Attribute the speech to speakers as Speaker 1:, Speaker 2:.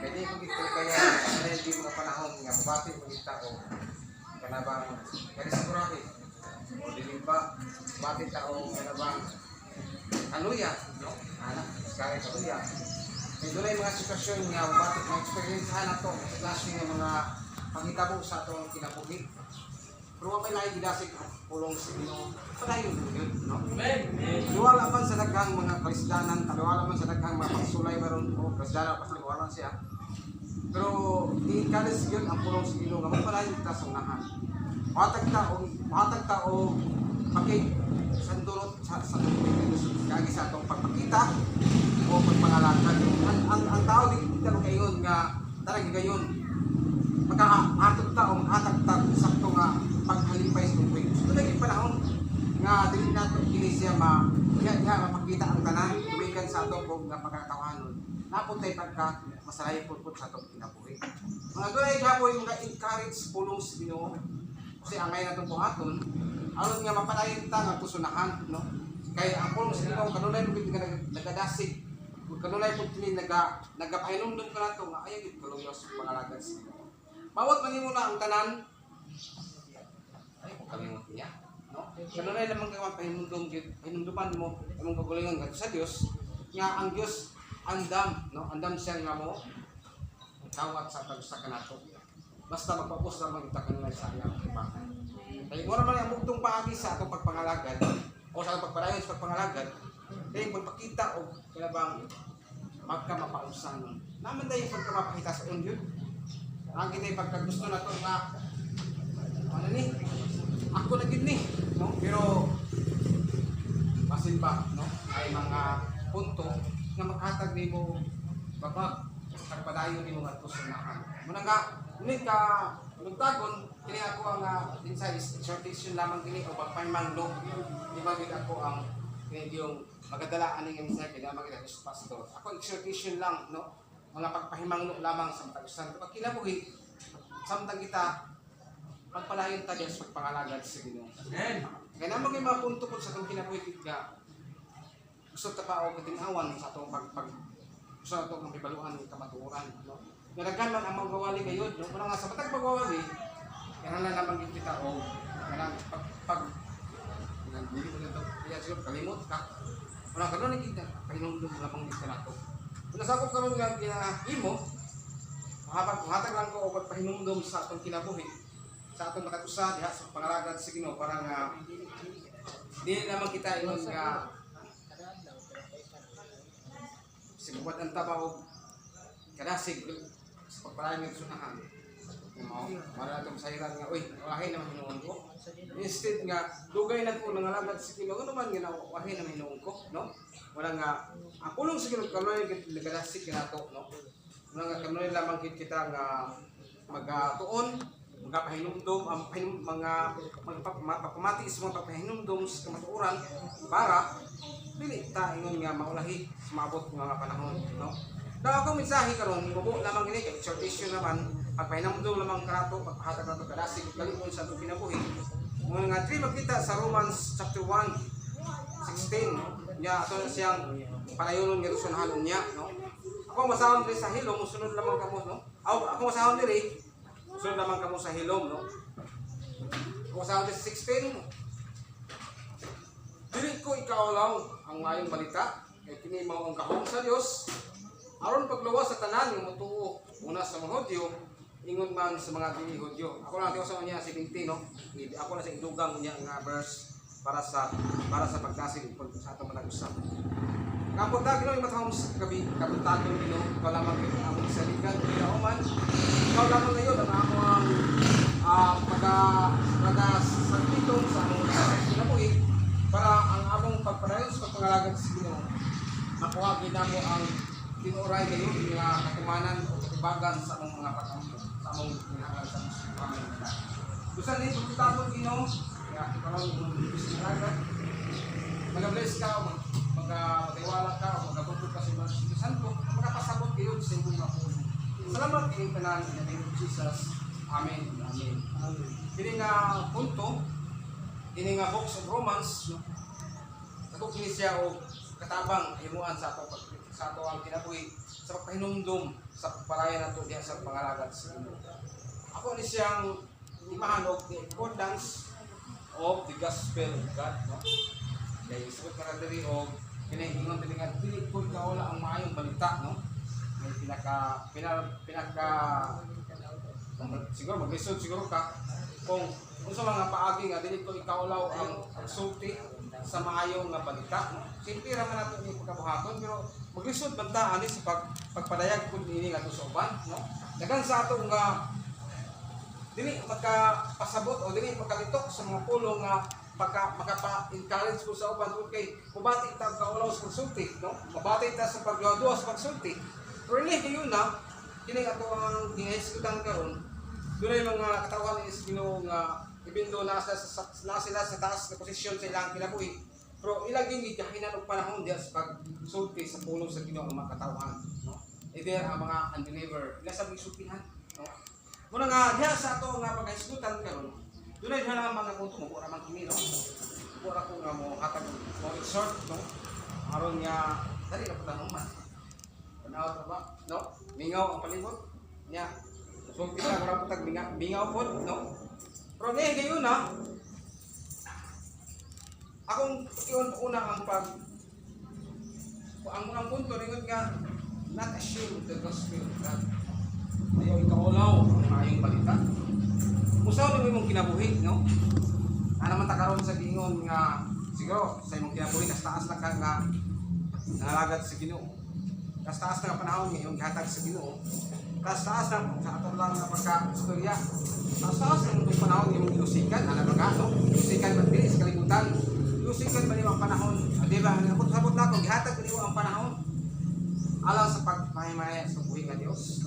Speaker 1: Pwede ko dito kaya hindi mga panahon nga bubati mo kita o kanabang kaya sigurado o dili ba bubati tao kanabang anuya, no? Anak, kaya kaluya. May doon ay mga sitwasyon nga bubati mga experience na to sa klase ng mga pangitabo sa atong kinabuhi. Pero wapay lahi gidasig at pulong sa Ginoo. Padayon yun, no? Liwala man sa daghang mga Kristiyanan, liwala man sa daghang mga pagsulay maron o Kristiyanan pasaliwalan siya. Pero di kalis yun ang pulong sa Ginoo nga padayon kita sa unahan. Matag ta o pakig sandurot sa kagi sa atong pagpakita o pagpangalakan. Ang tao di kita kayon nga talaga gayon. Magkakaatag ta o maghatag ta sakto nga paghalipay sa tungkol. Ito na yung panahon nga dili nato kini siya mapakita ang tanan umikan sa atong kung nga pagkatawanon. Napuntay pagka masalayo pud sa atong kinabuhi. Mga gulay gapoy mga encourage pulong sa Ginoo. Kasi angay natong buhaton aron nga mapadayon ta nga tusunahan, no? Kaya ang pulong sa Ginoo kanunay pud nga nagadasig. Kanunay pud kini nagapahinumdum ka nato nga ayaw gid kaluyos pangalagad sa Ginoo. Bawat manimo na ang tanan ay kung kalimot niya, no? Kanunay lamang ka hinumduman mo among kagulingan ngadto sa Dios nga ang Dios andam, no? Andam siya nga mo tawat sa pagsa kanato. Basta magpapos lamang kita kanunay sa iyang ibakan. Kaya mo naman ang mugtong paagi sa atong pagpangalagad o sa atong pagpadayon sa pagpangalagad kaya pagpakita o kaya bang magkamapausan. Naman dahil pagkamapakita sa yun yun. Ang kita pagkagusto na ito nga ano ni? Ako na gid ni, no? Pero basin pa, no? Ay mga punto nga makatag nimo babag pagpadayon nimo ngadto sa unahan. Muna nga ulit ka lugtagon kini ako ang inside exhortation lamang kini o pagpahimanglo. Di ba gid ako ang kini yung magadala ani nga mensahe kaya magita sa pastor. Ako exhortation lang, no? Mga pagpahimanglo lamang sa matag-usan kapag kinabuhi samtang kita pagpalayon ta sa pagpangalagad sa Ginoo. Amen. Kaya namang yung mga punto po sa itong kinabuhi nga gusto ta pa o kating-awan sa itong gusto na itong mapibaluan ng kamatuoran, no? Nalagyan man ang magwawali ngayon, no? Kung nga sa matag magwawali kaya na naman yung kita o hindi ko nito kaya siguro kalimot ka wala ka doon nakita pahinumdum lamang dito na ito. Kung nasakop ka man nga imo hatag lang ko o pagpahinumdum sa itong kinabuhi sa atong matag-usa diha sa pangalagad sa Ginoo para nga dili naman kita ingon nga sigubad ang tabaw kadasig sa pagpalayon ng sunahan. Para itong sahiran nga, uy, wahin naman hinuon ko. Instead nga, dugay na ko nangalagad sa Ginoo, ano man nga wahin naman hinuon ko, no? Wala nga, ang pulong sa Ginoo, kanoy nagkadasig ka na to, no? Wala nga, kanoy lamang kita nga magtuon, magpahinumdum, mga pagpamatiis mga pagpahinumdum sa kamatuoran para dili ta ingon nga maulahi sumabot ng mga panahon, no? Daw ako mensahe karon bubo lamang gini kay exhortation naman pagpahinumdum lamang kanato pagpahatag nato kadasig galipon sa atong kinabuhi. Mga nga makita sa Romans chapter 1:16 nya ato siyang panayonon nga sunahanon niya, no? Ako masahon diri sa hilom musunod lamang kamo, no? Ako masahon diri sunod naman kamo sa hilom, no? Kung sa 16, dili ko ikaulaw ang mayong balita kay kini mao ang kahong sa Dios aron pagluwas sa tanan nga motuo una sa mga Hudyo ingon man sa mga dili Hudyo. Ako lang tiyo sa niya si 20, no? Ako na sa idugang niya nga verse para sa pagdasig sa atong matag-usap. Kapag Ginoo yung matahong gabi kabuntagon Ginoo ikaw lamang yung among saligan kauman ikaw lamang ngayon ang among pag-salitong sa among kinabuhi para ang among pagpadayon sa pagpangalagad sa Ginoo makuha ginamo ang tinuray ngayon nga katumanan o katibagan sa among mga pagkampo sa among ginahanglan sa among gusto din pagkutagon Ginoo kaya ikaw lang yung pagpangalagad mag-bless ka magtiwala ka o magabugod ka sa mga Espiritu Santo, makapasabot kayo sa inyong mga puso. Salamat kayong tanan in the name of Jesus. Amen. Amen. Kini nga punto, kini nga books of Romans, katong kini siya o katabang himuan sa ato ang kinabuhi sa pagpahinumdum sa pagpalayan nato diha sa pangalagad sa Ginoo. Ako ni siyang imahanog the importance of the gospel of God, no? Kaya isipot ka na diri o kinahingon diri nga dili ko wala ang maayong balita, no? May pinaka siguro maglisod siguro ka kung unsa mga paagi nga dili ko ikaulaw ang pagsulti sa maayong nga balita, no? Simple ra man nato ni pagkabuhaton pero maglisod man ta ani sa pagpadayag kun ini nga sa uban, no? Dagan sa ato nga dili makapasabot o dili makalitok sa mga pulong nga makapa-encourage ko sa uban kay mabati ta kaulaw sa pagsulti, no? Mabati ta sa pagduwa sa pagsulti. Really yun na kini ato ang ginahisgutan karon. Dunay mga katawan is Ginoo nga ibindo na sila sa taas na posisyon sa ilang kinabuhi. Pero ilang gigahinan og panahon diya sa pagsulti sa pulong sa Ginoo ang mga katawan, no? Either ang mga unbeliever, ila sa sultihan, no? Muna nga diha sa ato nga pagkahisgutan karon. Dunay diha nga mga punto mo ora man kini, no? Ora ko nga mo hatag mo short, no? Aron nga dali na putanong man. Panaw ba, no? Mingaw ang palibot niya. So kita ora putag mingaw pod, no? Pero ngayon gayon na akong una ang ang unang punto ningon nga not ashamed of the gospel of God. Ayaw ikaulaw ang maayong balita. Musaw ni imong kinabuhi, no? Ana man ta karon sa gingon nga siguro sa imong kinabuhi nas taas na ka nga nalagad sa Ginoo. Nas taas na panahon nga imong gihatag sa Ginoo. Nas taas na sa ato lang nga pagka-istorya. Nas taas na imong panahon nga imong ilusikan, ana ba no? Ilusikan man dili sa kalibutan. Ilusikan man imong panahon. Di ba? Sabot na ko gihatag nimo ang panahon alang sa pagpahimaya sa buhi nga Dios.